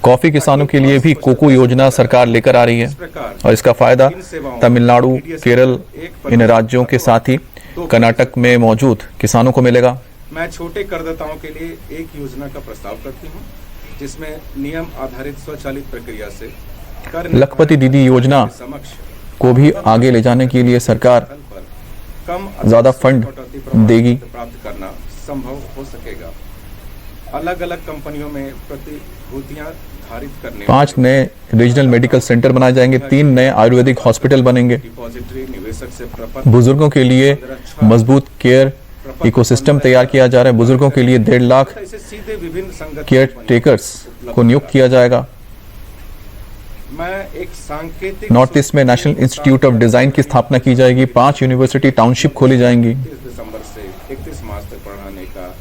Coffee किसानों के लिए भी कोको योजना सरकार लेकर आ रही है और इसका फायदा तमिलनाडु, केरल, इन राज्यों के साथ ही कर्नाटक में मौजूद किसानों को मिलेगा। मैं छोटे करदाताओं के लिए एक योजना का प्रस्ताव करती हूँ जिसमें नियम आधारित स्वचालित प्रक्रिया से कर लखपति दीदी योजना को भी आगे ले जाने के लिए सरकार कम ज्यादा फंड देगी। प्राप्त करना संभव हो सकेगा। अलग अलग कंपनियों में प्रतिभूतियां धारित करने 5 नए रीजनल मेडिकल सेंटर बनाए जाएंगे, 3 नए आयुर्वेदिक हॉस्पिटल बनेंगे। डिपॉजिटरी निवेशक से प्रपत्र बुजुर्गों के लिए मजबूत केयर इकोसिस्टम तैयार किया जा रहा है। बुजुर्गों के लिए 1.5 लाख इसे सीधे विभिन्न संगठनों केयर टेकर्स को नियुक्त किया जाएगा। मैं एक सांकेतिक नॉर्थ ईस्ट में नेशनल इंस्टीट्यूट ऑफ डिजाइन की स्थापना की जाएगी। 5 यूनिवर्सिटी टाउनशिप खोली जाएंगी। 30 दिसंबर से 31 मार्च तक पढ़ाने का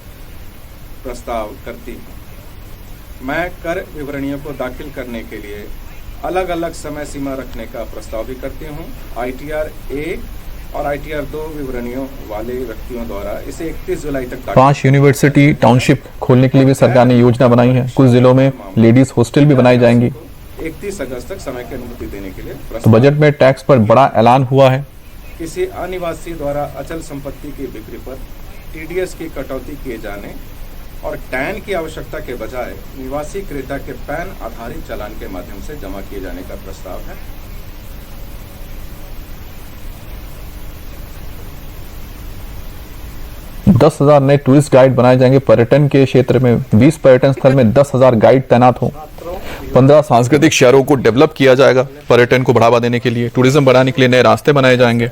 प्रस्ताव करती हूँ। मैं कर विवरणियों को दाखिल करने के लिए अलग अलग समय सीमा रखने का प्रस्ताव भी करती हूँ। ITR 1 और ITR 2 विवरणियों वाले व्यक्तियों द्वारा इसे 31 जुलाई तक 5 यूनिवर्सिटी टाउनशिप खोलने के लिए भी सरकार ने योजना बनाई है। कुछ जिलों में लेडीज हॉस्टल भी बनाई जाएंगी। 31 अगस्त तक समय की अनुमति देने के लिए तो प्रस्ताव। बजट में टैक्स पर बड़ा ऐलान हुआ है। किसी अनिवासी द्वारा अचल संपत्ति की बिक्री पर TDS की कटौती किए जाने और टैन की आवश्यकता के बजाय निवासी क्रेता के पैन आधारित चालान के माध्यम से जमा किए जाने का प्रस्ताव है। दस 10,000 नए टूरिस्ट गाइड बनाए जाएंगे। पर्यटन के क्षेत्र में 20 पर्यटन स्थल में 10,000 गाइड तैनात हों। 15 सांस्कृतिक शहरों को डेवलप किया जाएगा। पर्यटन को बढ़ावा देने के लिए, टूरिज्म बढ़ाने के लिए नए रास्ते बनाए जाएंगे।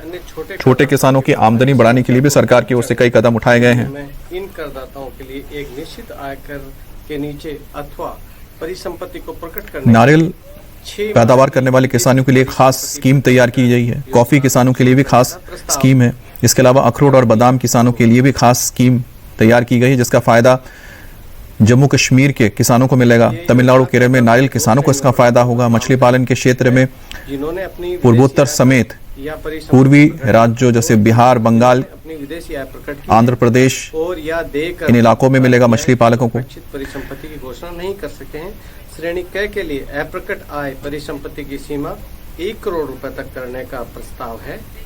छोटे किसानों की आमदनी बढ़ाने के लिए भी सरकार की ओर से कई कदम उठाए गए हैं। इन करदाताओं के लिए एक निश्चित आयकर के नीचे अथवा परिसंपत्ति को प्रकट करने नारियल पैदावार करने वाले किसानों के लिए खास स्कीम तैयार की गई है। कॉफी किसानों के लिए भी खास स्कीम है। इसके अलावा अखरोट और बादाम किसानों के लिए भी खास स्कीम तैयार की गई है जिसका फायदा जम्मू कश्मीर के किसानों को मिलेगा। तमिलनाडु, केरल में नारियल किसानों को इसका फायदा होगा। मछली पालन के क्षेत्र में जिन्होंने अपनी पूर्वोत्तर समेत पूर्वी राज्यों जैसे बिहार, बंगाल, अपनी विदेशी आय प्रकट की आंध्र प्रदेश, और या देकर इन इलाकों में मिलेगा मछली पालकों को। परिसंपत्ति की घोषणा नहीं कर सके हैं। श्रेणी क के लिए अप्रकट आय परिसंपत्ति की सीमा 1 करोड़ रुपए तक करने का प्रस्ताव है।